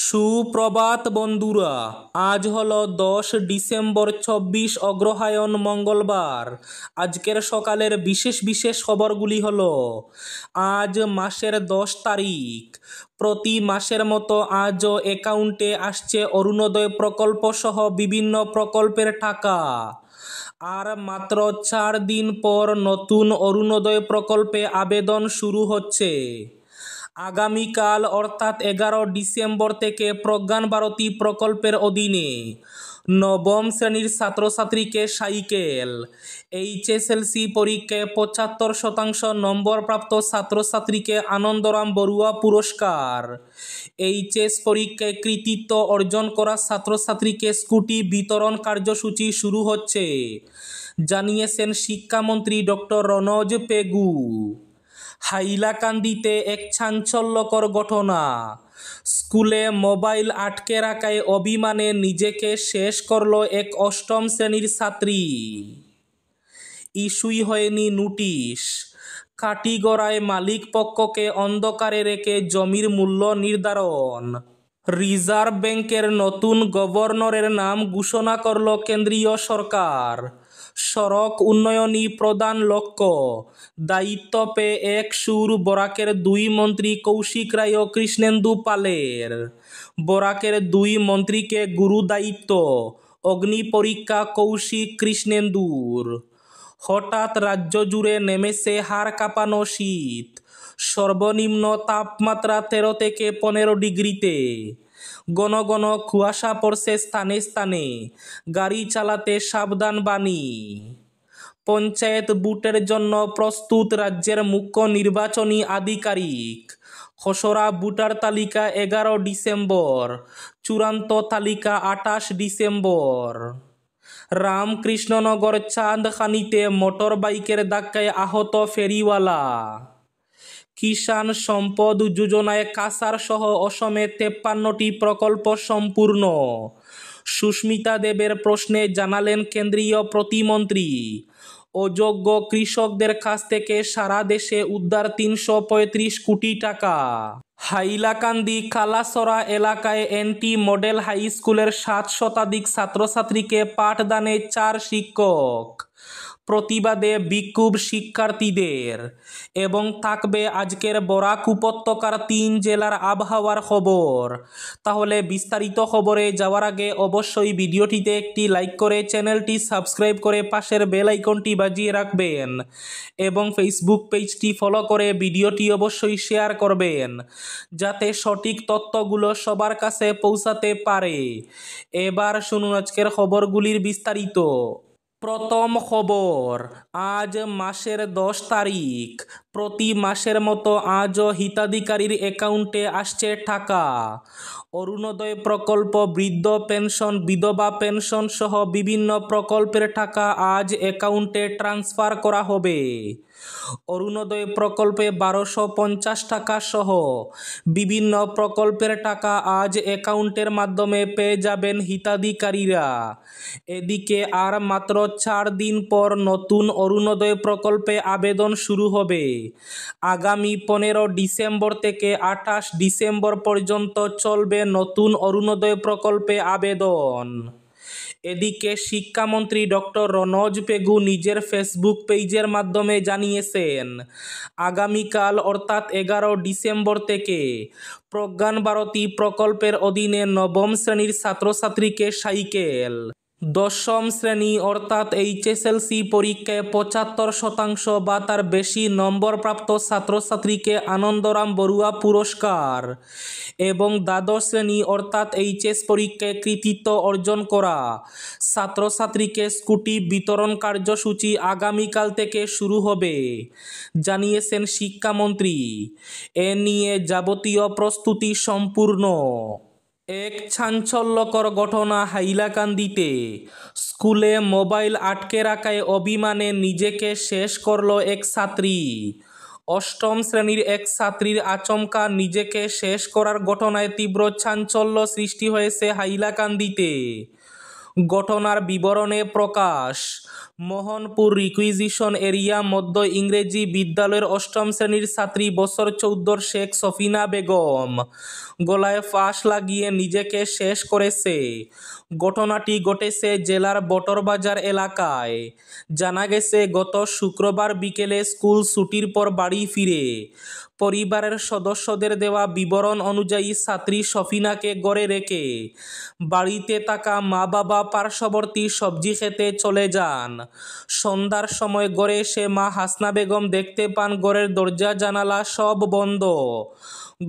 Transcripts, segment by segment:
সুপ্রভাত বন্ধুরা, আজ হলো 10 ডিসেম্বর 24 অগ্রহায়ণ মঙ্গলবার। আজকের সকালের বিশেষ বিশেষ খবরগুলি হলো, আজ মাসের 10 তারিখ। প্রতি মাসের মতো আজও অ্যাকাউন্টে আসছে অরুণোদয় প্রকল্প সহ বিভিন্ন প্রকল্পের টাকা। আর মাত্র 4 দিন পর নতুন অরুণোদয় প্রকল্পে আবেদন শুরু হচ্ছে। আগামীকাল অর্থাৎ 11 ডিসেম্বর থেকে প্রজ্ঞান ভারতী প্রকল্পের অধীনে নবম শ্রেণীর ছাত্রছাত্রীকে সাইকেল, এইচএসএলসি পরীক্ষায় 75% নম্বরপ্রাপ্ত ছাত্রছাত্রীকে আনন্দরাম বড়ুয়া পুরস্কার, এইচএস পরীক্ষায় কৃতিত্ব অর্জন করা ছাত্রছাত্রীকে স্কুটি বিতরণ কার্যসূচি শুরু হচ্ছে, জানিয়েছেন শিক্ষামন্ত্রী ডক্টর রনজ পেগু। হাইলাকান্দিতে এক চাঞ্চল্যকর ঘটনা। স্কুলে মোবাইল আটকে রাখায় অভিমানে নিজেকে শেষ করল এক 8ম শ্রেণীর ছাত্রী। ইস্যুই হয়নি নোটিশ। কাটিগড়ায় মালিক পক্ষকে অন্ধকারে রেখে জমির মূল্য নির্ধারণ। রিজার্ভ ব্যাংকের নতুন গভর্নরের নাম ঘোষণা করল কেন্দ্রীয় সরকার। সড়ক উন্নয়নই প্রধান লক্ষ্য, দায়িত্ব পেয়ে এক সুর বরাকের 2 মন্ত্রী কৌশিক রায় ও কৃষ্ণেন্দু পালের। বরাকের 2 মন্ত্রীকে গুরু দায়িত্ব, অগ্নি পরীক্ষা কৌশিক কৃষ্ণেন্দুর। হঠাৎ রাজ্য জুড়ে নেমেছে হাড় কাঁপানো শীত। সর্বনিম্ন তাপমাত্রা 13 থেকে 15 ডিগ্রিতে। ঘন ঘন কুয়াশা পড়ছে স্থানে স্থানে। গাড়ি চালাতে সাবধান বাণী। পঞ্চায়েত ভোটের জন্য প্রস্তুত রাজ্যের মুখ্য নির্বাচনী আধিকারিক। খসড়া ভোটার তালিকা 11 ডিসেম্বর, চূড়ান্ত তালিকা 28 ডিসেম্বর। রামকৃষ্ণনগর চাঁদখানিতে মোটর বাইকের ধাক্কায় আহত ফেরিওয়ালা। কিষাণ সম্পদ যোজনায় কাছাড় সহ অসমে 53টি প্রকল্প সম্পূর্ণ। সুস্মিতা দেবের প্রশ্নে জানালেন কেন্দ্রীয় প্রতিমন্ত্রী, অযোগ্য কৃষকদের কাছ থেকে সারা দেশে উদ্ধার 335 কোটি টাকা। হাইলাকান্দি কালাসরা এলাকায় এনটি মডেল হাই স্কুলের 7 শতাধিক ছাত্রছাত্রীকে পাঠদানে 4 শিক্ষক। প্রতিবাদে বিক্ষোভ শিক্ষার্থীদের। এবং থাকবে আজকের বরাক উপত্যকার 3 জেলার আবহাওয়ার খবর। তাহলে বিস্তারিত খবরে যাওয়ার আগে অবশ্যই ভিডিওটিতে একটি লাইক করে চ্যানেলটি সাবস্ক্রাইব করে পাশের বেল আইকনটি বাজিয়ে রাখবেন এবং ফেসবুক পেজটি ফলো করে ভিডিওটি অবশ্যই শেয়ার করবেন, যাতে সঠিক তথ্যগুলো সবার কাছে পৌঁছাতে পারে। এবার শুনুন আজকের খবরগুলির বিস্তারিত। প্রথম খবর, আজ মাসের 10 তারিখ। প্রতি মাসের মতো আজও হিতাধিকারীর অ্যাকাউন্টে আসছে টাকা। অরুণোদয় প্রকল্প, বৃদ্ধ পেনশন, বিধবা পেনশন সহ বিভিন্ন প্রকল্পের টাকা আজ অ্যাকাউন্টে ট্রান্সফার করা হবে। অরুণোদয় প্রকল্পে 1250 টাকা সহ বিভিন্ন প্রকল্পের টাকা আজ অ্যাকাউন্টের মাধ্যমে পেয়ে যাবেন হিতাধিকারীরা। এদিকে আর মাত্র 4 দিন পর নতুন অরুণোদয় প্রকল্পে আবেদন শুরু হবে। আগামী 15 ডিসেম্বর থেকে 28 ডিসেম্বর পর্যন্ত চলবে নতুন অরুণোদয় প্রকল্পে আবেদন। এদিকে শিক্ষামন্ত্রী ডক্টর রনজ পেগু নিজের ফেসবুক পেজের মাধ্যমে জানিয়েছেন, আগামীকাল অর্থাৎ 11 ডিসেম্বর থেকে প্রজ্ঞান ভারতী প্রকল্পের অধীনে নবম শ্রেণীর ছাত্রছাত্রীকে সাইকেল, 10ম শ্রেণী অর্থাৎ এইচএসএলসি পরীক্ষায় 75% বা তার বেশি নম্বরপ্রাপ্ত ছাত্রছাত্রীকে আনন্দরাম বড়ুয়া পুরস্কার এবং দ্বাদশ শ্রেণী অর্থাৎ এইচএস পরীক্ষায় কৃতিত্ব অর্জন করা ছাত্রছাত্রীকে স্কুটি বিতরণ কার্যসূচি আগামীকাল থেকে শুরু হবে, জানিয়েছেন শিক্ষামন্ত্রী। এ নিয়ে যাবতীয় প্রস্তুতি সম্পূর্ণ। এক চাঞ্চল্যকর ঘটনা হাইলাকান্দিতে। স্কুলে মোবাইল আটকে রাখায় অভিমানে নিজেকে শেষ করল এক ছাত্রী। 8ম শ্রেণীর এক ছাত্রীর আচমকা নিজেকে শেষ করার ঘটনায় তীব্র চাঞ্চল্য সৃষ্টি হয়েছে হাইলাকান্দিতে। ঘটনার বিবরণে প্রকাশ, মোহনপুর রিকুইজিশন এরিয়া মধ্য ইংরেজি বিদ্যালয়ের অষ্টম শ্রেণীর ছাত্রী বছর 14 শেখ সফিনা বেগম গলায় ফাঁস লাগিয়ে নিজেকে শেষ করেছে। ঘটনাটি ঘটেছে জেলার বটরবাজার এলাকায়। জানা গেছে গত শুক্রবার বিকেলে স্কুল ছুটির পর বাড়ি ফিরে পরিবারের সদস্যদের দেওয়া বিবরণ অনুযায়ী ছাত্রী সফিনাকে ঘরে রেখে বাড়িতে থাকা মা বাবা পার্শ্ববর্তী সবজি খেতে চলে যান। সন্ধ্যার সময় ঘরে এসে মা হাসনা বেগম দেখতে পান ঘরের দরজা জানালা সব বন্ধ।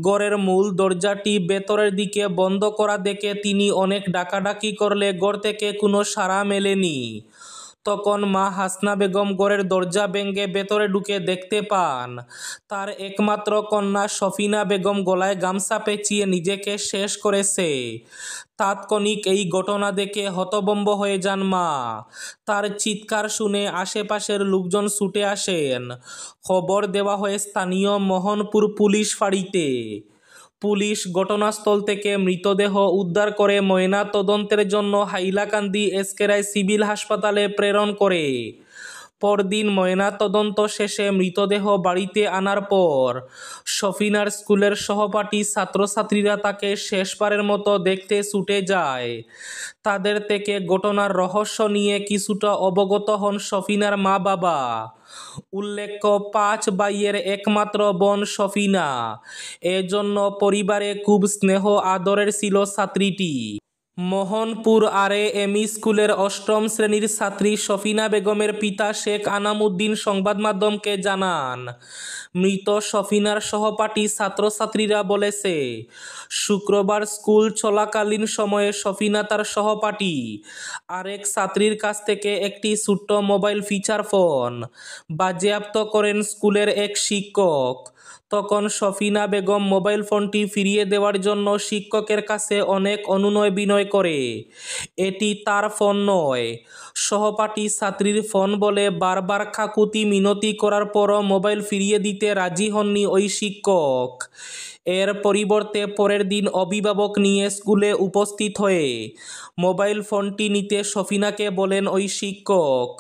ঘরের মূল দরজাটি ভেতরের দিকে বন্ধ করা দেখে তিনি অনেক ডাকাডাকি করলে ঘর থেকে কোনো সাড়া মেলেনি। তখন মা হাসনা বেগম ঘরের দরজা ভেঙে ভেতরে ঢুকে দেখতে পান তার একমাত্র কন্যা সফিনা বেগম গলায় গামছা পেঁচিয়ে নিজেকে শেষ করেছে। তাৎক্ষণিক এই ঘটনা দেখে হতভম্ব হয়ে যান মা। তার চিৎকার শুনে আশেপাশের লোকজন ছুটে আসেন। খবর দেওয়া হয় স্থানীয় মোহনপুর পুলিশ ফাঁড়িতে। পুলিশ ঘটনাস্থল থেকে মৃতদেহ উদ্ধার করে ময়না তদন্তের জন্য হাইলাকান্দি এসকেরাই সিভিল হাসপাতালে প্রেরণ করে। পরদিন ময়না তদন্ত শেষে মৃতদেহ বাড়িতে আনার পর সফিনার স্কুলের সহপাঠী ছাত্রছাত্রীরা তাকে শেষবারের মতো দেখতে ছুটে যায়। তাদের থেকে ঘটনার রহস্য নিয়ে কিছুটা অবগত হন সফিনার মা বাবা। উল্লেখ্য 5 ভাইয়ের একমাত্র বোন সফিনা। এজন্য পরিবারে খুব স্নেহ আদরের ছিল ছাত্রীটি। মোহনপুর আর.এ.এম.ই স্কুলের অষ্টম শ্রেণীর ছাত্রী সফিনা বেগমের পিতা শেখ আনামুদ্দিন সংবাদ মাধ্যমকে জানান, মৃত সফিনার সহপাঠী ছাত্রছাত্রীরা বলেছে, শুক্রবার স্কুল চলাকালীন সময়ে সফিনা তার সহপাঠী আরেক ছাত্রীর কাছ থেকে একটি ছোট্ট মোবাইল ফিচার ফোন বাজেয়াপ্ত করেন স্কুলের এক শিক্ষক। তখন সফিনা বেগম মোবাইল ফোনটি ফিরিয়ে দেওয়ার জন্য শিক্ষকের কাছে অনেক অনুনয় বিনয় করে। এটি তার ফোন নয়, সহপাঠী ছাত্রীর ফোন বলে বারবার কাকুতি মিনতি করার পরও মোবাইল ফিরিয়ে দিতে রাজি হননি ওই শিক্ষক। এর পরিবর্তে পরের দিন অভিভাবক নিয়ে স্কুলে উপস্থিত হয়ে মোবাইল ফোনটি নিতে সফিনাকে বলেন ওই শিক্ষক।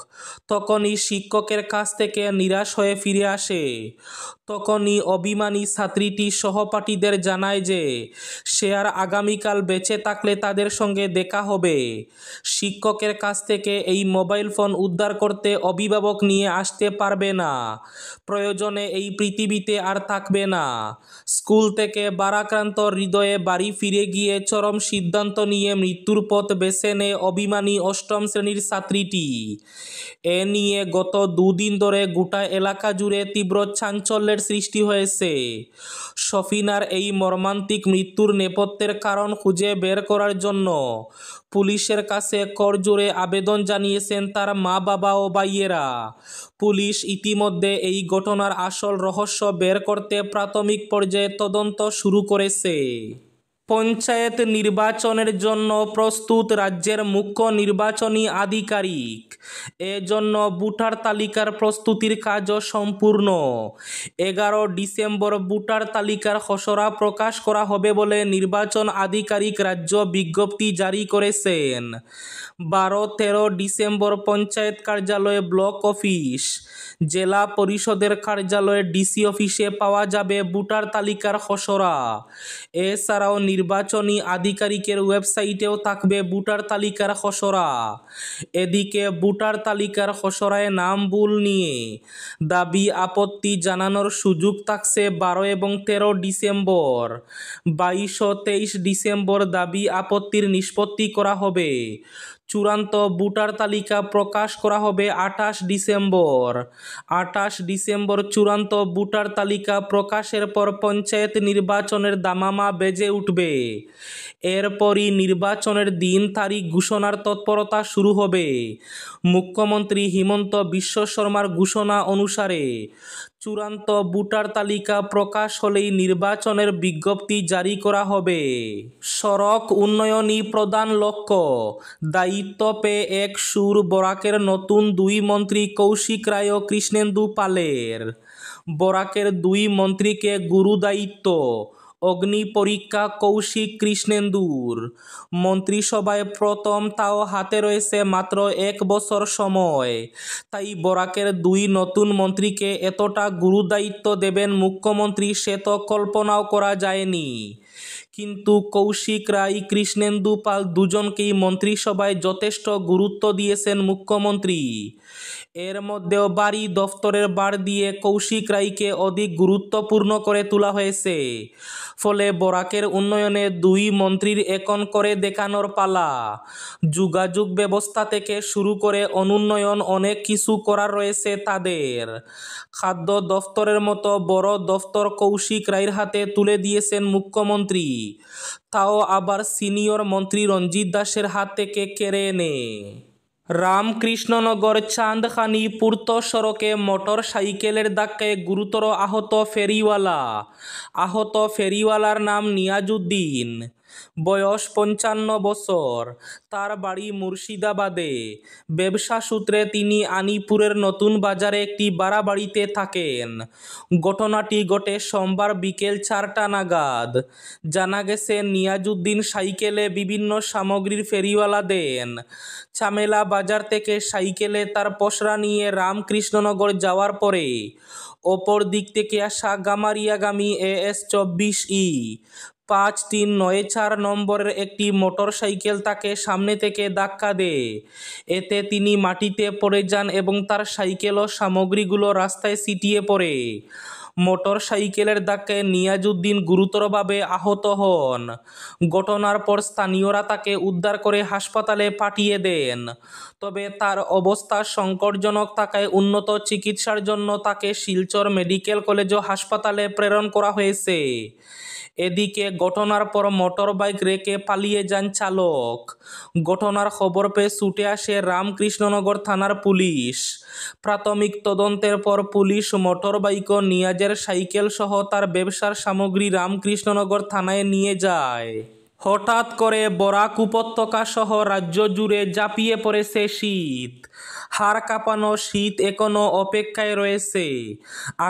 তখনই শিক্ষকের কাছ থেকে নিরাশ হয়ে ফিরে আসে। তখনই অভিমানী ছাত্রীটি সহপাঠীদের জানায় যে সে আর আগামীকাল বেঁচে থাকলে তাদের সঙ্গে দেখা হবে। শিক্ষকের কাছ থেকে এই মোবাইল ফোন উদ্ধার করতে অভিভাবক নিয়ে আসতে পারবে না, প্রয়োজনে এই পৃথিবীতে আর থাকবে না। স্কুল থেকে ভারাক্রান্ত হৃদয়ে বাড়ি ফিরে গিয়ে চরম সিদ্ধান্ত নিয়ে মৃত্যুর পথ বেছে নেয় অভিমানী অষ্টম শ্রেণীর ছাত্রীটি। এ নিয়ে গত 2 দিন ধরে গোটা এলাকা জুড়ে তীব্র চাঞ্চল্যের সৃষ্টি হয়েছে। সফিনার এই মর্মান্তিক মৃত্যুর নেপথ্যের কারণ খুঁজে বের করার জন্য পুলিশের কাছে করজোড়ে আবেদন জানিয়েছেন তার মা বাবা ও ভাইয়েরা। পুলিশ ইতিমধ্যে এই ঘটনার আসল রহস্য বের করতে প্রাথমিক পর্যায়ে তদন্ত শুরু করেছে। পঞ্চায়েত নির্বাচনের জন্য প্রস্তুত রাজ্যের মুখ্য নির্বাচনী আধিকারিক। এজন্য ভোটার তালিকার প্রস্তুতির কাজও সম্পূর্ণ। 11 ডিসেম্বর ভোটার তালিকার খসড়া প্রকাশ করা হবে বলে নির্বাচন আধিকারিক রাজ্য বিজ্ঞপ্তি জারি করেছেন। 12-13 ডিসেম্বর পঞ্চায়েত কার্যালয়ে, ব্লক অফিস, জেলা পরিষদের কার্যালয়ে, ডিসি অফিসে পাওয়া যাবে ভোটার তালিকার খসড়া। এছাড়াও নির্বাচনী আধিকারিকের ওয়েবসাইটেও থাকবে ভোটার তালিকার খসড়া। এদিকে ভোটার তালিকার খসড়ায় নাম ভুল নিয়ে দাবি আপত্তি জানানোর সুযোগ থাকছে 12 এবং 13 ডিসেম্বর। 22 ও 23 ডিসেম্বর দাবি আপত্তির নিষ্পত্তি করা হবে। চূড়ান্ত ভোটার তালিকা প্রকাশ করা হবে 28 ডিসেম্বর। 28 ডিসেম্বর চূড়ান্ত ভোটার তালিকা প্রকাশের পর পঞ্চায়েত নির্বাচনের দামামা বেজে উঠবে। এরপরই নির্বাচনের দিন তারিখ ঘোষণার তৎপরতা শুরু হবে। মুখ্যমন্ত্রী হিমন্ত বিশ্ব শর্মার ঘোষণা অনুসারে চূড়ান্ত ভোটার তালিকা প্রকাশ হলেই নির্বাচনের বিজ্ঞপ্তি জারি করা হবে। সড়ক উন্নয়নই প্রধান লক্ষ্য, দায়িত্ব পেয়ে এক সুর বরাকের নতুন 2 মন্ত্রী কৌশিক রায় ও কৃষ্ণেন্দু পালের। বরাকের 2 মন্ত্রীকে গুরু দায়িত্ব, অগ্নি পরীক্ষা কৌশিক কৃষ্ণেন্দুর। মন্ত্রিসভায় প্রথম, তাও হাতে রয়েছে মাত্র 1 বছর সময়। তাই বরাকের 2 নতুন মন্ত্রীকে এতটা গুরুদায়িত্ব দেবেন মুখ্যমন্ত্রী সে তো কল্পনাও করা যায়নি। কিন্তু কৌশিক রায়, কৃষ্ণেন্দু পাল দুজনকেই মন্ত্রিসভায় যথেষ্ট গুরুত্ব দিয়েছেন মুখ্যমন্ত্রী। এর মধ্যেও বাড়ি দফতরের বাড় দিয়ে কৌশিক রায়কে অধিক গুরুত্বপূর্ণ করে তোলা হয়েছে। ফলে বরাকের উন্নয়নে 2 মন্ত্রীর এখন করে দেখানোর পালা। যোগাযোগ ব্যবস্থা থেকে শুরু করে অনুন্নয়ন অনেক কিছু করার রয়েছে তাদের। খাদ্য দফতরের মতো বড় দফতর কৌশিক রায়ের হাতে তুলে দিয়েছেন মুখ্যমন্ত্রী, তাও আবার সিনিয়র মন্ত্রী রঞ্জিত দাসের হাত থেকে কেড়ে এনে। রামকৃষ্ণনগর চাঁদখানি পূর্ত সড়কে মোটর সাইকেলের ধাক্কায় গুরুতর আহত ফেরিওয়ালা। আহত ফেরিওয়ালার নাম নিয়াজউদ্দিন, বয়স 55 বছর। তার বাড়ি মুর্শিদাবাদে। ব্যবসা সূত্রে তিনি আনিপুরের নতুন বাজারে একটি ভাড়া বাড়িতে থাকেন। ঘটনাটি ঘটে সোমবার বিকেল 4টা নাগাদ। জানা গেছে, নিয়াজউদ্দিন সাইকেলে বিভিন্ন সামগ্রীর ফেরিওয়ালা দেন। চামেলা বাজার থেকে সাইকেলে তার পসরা নিয়ে রামকৃষ্ণনগর যাওয়ার পরে অপর দিক থেকে আসা গামারিয়াগামী AS 24E 5394 নম্বরের একটি মোটর সাইকেল তাকে সামনে থেকে ধাক্কা দেয়। এতে তিনি মাটিতে পড়ে যান এবং তার সাইকেল ও সামগ্রীগুলো রাস্তায় ছিটিয়ে পড়ে। মোটর সাইকেলের ধাক্কায় নিয়াজউদ্দিন গুরুতরভাবে আহত হন। ঘটনার পর স্থানীয়রা তাকে উদ্ধার করে হাসপাতালে পাঠিয়ে দেন। তবে তার অবস্থা সংকটজনক থাকায় উন্নত চিকিৎসার জন্য তাকে শিলচর মেডিকেল কলেজ ও হাসপাতালে প্রেরণ করা হয়েছে। এদিকে ঘটনার পর মোটর বাইক রেখে পালিয়ে যান চালক। ঘটনার খবর পেয়ে ছুটে আসে রামকৃষ্ণনগর থানার পুলিশ। প্রাথমিক তদন্তের পর পুলিশ মোটর বাইক ও নিয়াজের সাইকেল সহ তার ব্যবসার সামগ্রী রামকৃষ্ণনগর থানায় নিয়ে যায়। হঠাৎ করে বরাক উপত্যকা সহ রাজ্য জুড়ে ঝাঁপিয়ে পড়েছে শীত। হাড় কাঁপানো শীত এখনো অপেক্ষায় রয়েছে।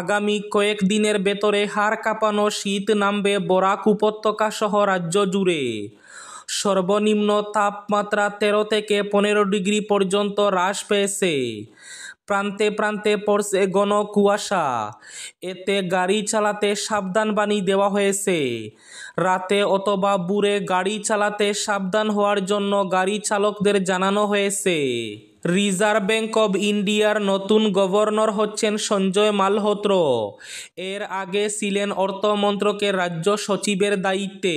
আগামী কয়েকদিনের ভেতরে হাড় কাঁপানো শীত নামবে বরাক উপত্যকা সহ রাজ্য জুড়ে। সর্বনিম্ন তাপমাত্রা 13 থেকে 15 ডিগ্রি পর্যন্ত হ্রাস পেয়েছে। প্রান্তে প্রান্তে পড়ছে ঘন কুয়াশা। এতে গাড়ি চালাতে সাবধানবাণী দেওয়া হয়েছে। রাতে অথবা ভোরে গাড়ি চালাতে সাবধান হওয়ার জন্য গাড়ি চালকদের জানানো হয়েছে। রিজার্ভ ব্যাঙ্ক অব ইন্ডিয়ার নতুন গভর্নর হচ্ছেন সঞ্জয় মালহোত্র। এর আগে ছিলেন অর্থমন্ত্রকের রাজ্য সচিবের দায়িত্বে।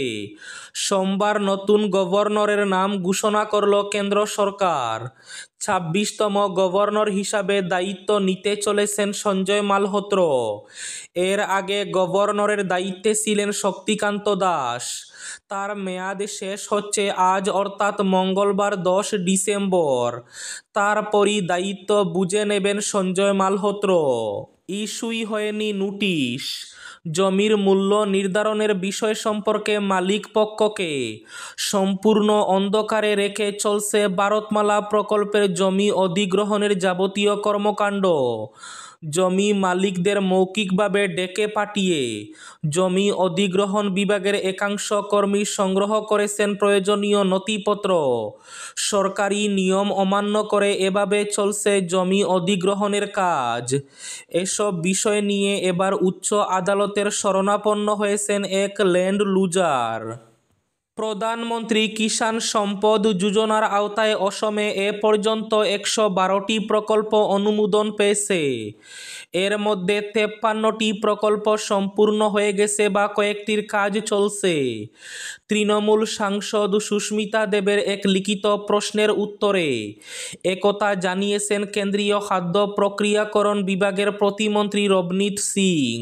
সোমবার নতুন গভর্নরের নাম ঘোষণা করল কেন্দ্র সরকার। 26তম গভর্নর হিসাবে দায়িত্ব নিতে চলেছেন সঞ্জয় মালহোত্র। এর আগে গভর্নরের দায়িত্বে ছিলেন শক্তিকান্ত দাস। তার মেয়াদ শেষ হচ্ছে আজ অর্থাৎ মঙ্গলবার 10 ডিসেম্বর। তারপরই দায়িত্ব বুঝে নেবেন সঞ্জয় মালহোত্র। ইস্যুই হয়নি নোটিশ। জমির মূল্য নির্ধারণের বিষয় সম্পর্কে মালিক পক্ষকে সম্পূর্ণ অন্ধকারে রেখে চলছে ভারতমালা প্রকল্পের জমি অধিগ্রহণের যাবতীয় কর্মকাণ্ড। জমি মালিকদের মৌখিকভাবে ডেকে পাঠিয়ে জমি অধিগ্রহণ বিভাগের একাংশ কর্মী সংগ্রহ করেছেন প্রয়োজনীয় নথিপত্র। সরকারি নিয়ম অমান্য করে এভাবে চলছে জমি অধিগ্রহণের কাজ। এসব বিষয় নিয়ে এবার উচ্চ আদালতের শরণাপন্ন হয়েছেন এক ল্যান্ড লুজার। প্রধানমন্ত্রী কিষাণ সম্পদ যোজনার আওতায় অসমে এ পর্যন্ত 112টি প্রকল্প অনুমোদন পেয়েছে। এর মধ্যে 53টি প্রকল্প সম্পূর্ণ হয়ে গেছে বা কয়েকটির কাজ চলছে। তৃণমূল সাংসদ সুস্মিতা দেবের এক লিখিত প্রশ্নের উত্তরে একথা জানিয়েছেন কেন্দ্রীয় খাদ্য প্রক্রিয়াকরণ বিভাগের প্রতিমন্ত্রী রবনীত সিং।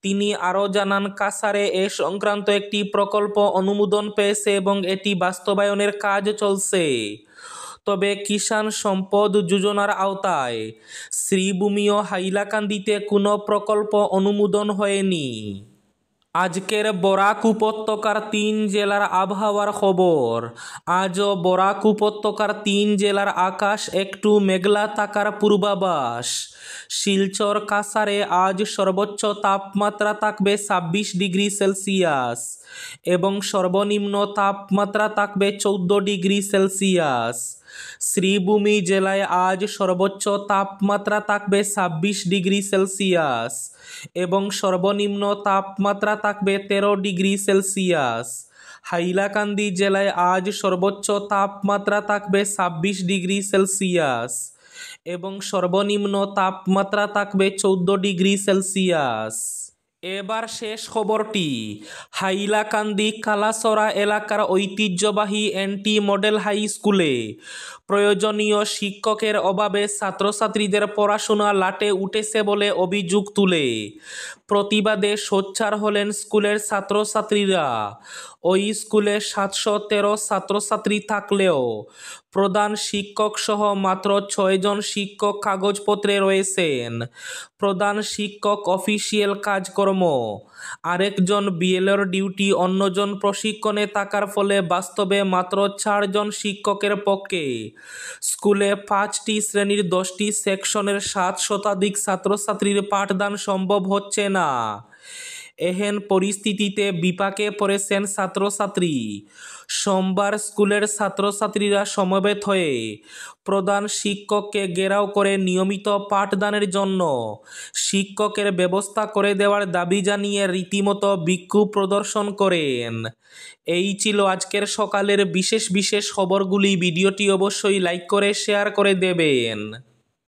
তিনি আরও জানান, কাছাড়ে এ সংক্রান্ত একটি প্রকল্প অনুমোদন পেয়েছে এবং এটি বাস্তবায়নের কাজ চলছে। তবে কিষাণ সম্পদ যোজনার আওতায় শ্রীভূমি ও হাইলাকান্দিতে কোনো প্রকল্প অনুমোদন হয়নি। আজকের বরাক উপত্যকার 3 জেলার আবহাওয়ার খবর। আজও বরাক উপত্যকার 3 জেলার আকাশ একটু মেঘলা থাকার পূর্বাভাস। শিলচর কাছাড়ে আজ সর্বোচ্চ তাপমাত্রা থাকবে 26 ডিগ্রি সেলসিয়াস এবং সর্বনিম্ন তাপমাত্রা থাকবে 14 ডিগ্রি সেলসিয়াস। শ্রীভূমি জেলায় আজ সর্বোচ্চ তাপমাত্রা থাকবে 26 ডিগ্রি সেলসিয়াস এবং সর্বনিম্ন তাপমাত্রা থাকবে 13 ডিগ্রি সেলসিয়াস। হাইলাকান্দি জেলায় আজ সর্বোচ্চ তাপমাত্রা থাকবে 26 ডিগ্রি সেলসিয়াস এবং সর্বনিম্ন তাপমাত্রা থাকবে 14 ডিগ্রি সেলসিয়াস। এবার শেষ খবরটি। হাইলাকান্দি কালাসরা এলাকার ঐতিহ্যবাহী এনটি মডেল হাই স্কুলে প্রয়োজনীয় শিক্ষকের অভাবে ছাত্রছাত্রীদের পড়াশোনা লাটে উঠেছে বলে অভিযোগ তুলে প্রতিবাদে সোচ্চার হলেন স্কুলের ছাত্রছাত্রীরা। ওই স্কুলে 713 ছাত্রছাত্রী থাকলেও প্রধান শিক্ষক সহ মাত্র 6 জন শিক্ষক কাগজপত্রে রয়েছেন। প্রধান শিক্ষক অফিসিয়াল কাজকর্ম, আরেকজন বিএলওর ডিউটি, অন্যজন প্রশিক্ষণে থাকার ফলে বাস্তবে মাত্র 4 জন শিক্ষকের পক্ষে স্কুলে 5টি শ্রেণীর 10টি সেকশনের 7 শতাধিক ছাত্রছাত্রীর পাঠদান সম্ভব হচ্ছে না। এহেন পরিস্থিতিতে বিপাকে পড়েছেন ছাত্রছাত্রী। সোমবার স্কুলের ছাত্রছাত্রীরা সমবেত হয়ে প্রধান শিক্ষককে ঘেরাও করে নিয়মিত পাঠদানের জন্য শিক্ষকের ব্যবস্থা করে দেওয়ার দাবি জানিয়ে রীতিমতো বিক্ষোভ প্রদর্শন করেন। এই ছিল আজকের সকালের বিশেষ খবরগুলি। ভিডিওটি অবশ্যই লাইক করে শেয়ার করে দেবেন।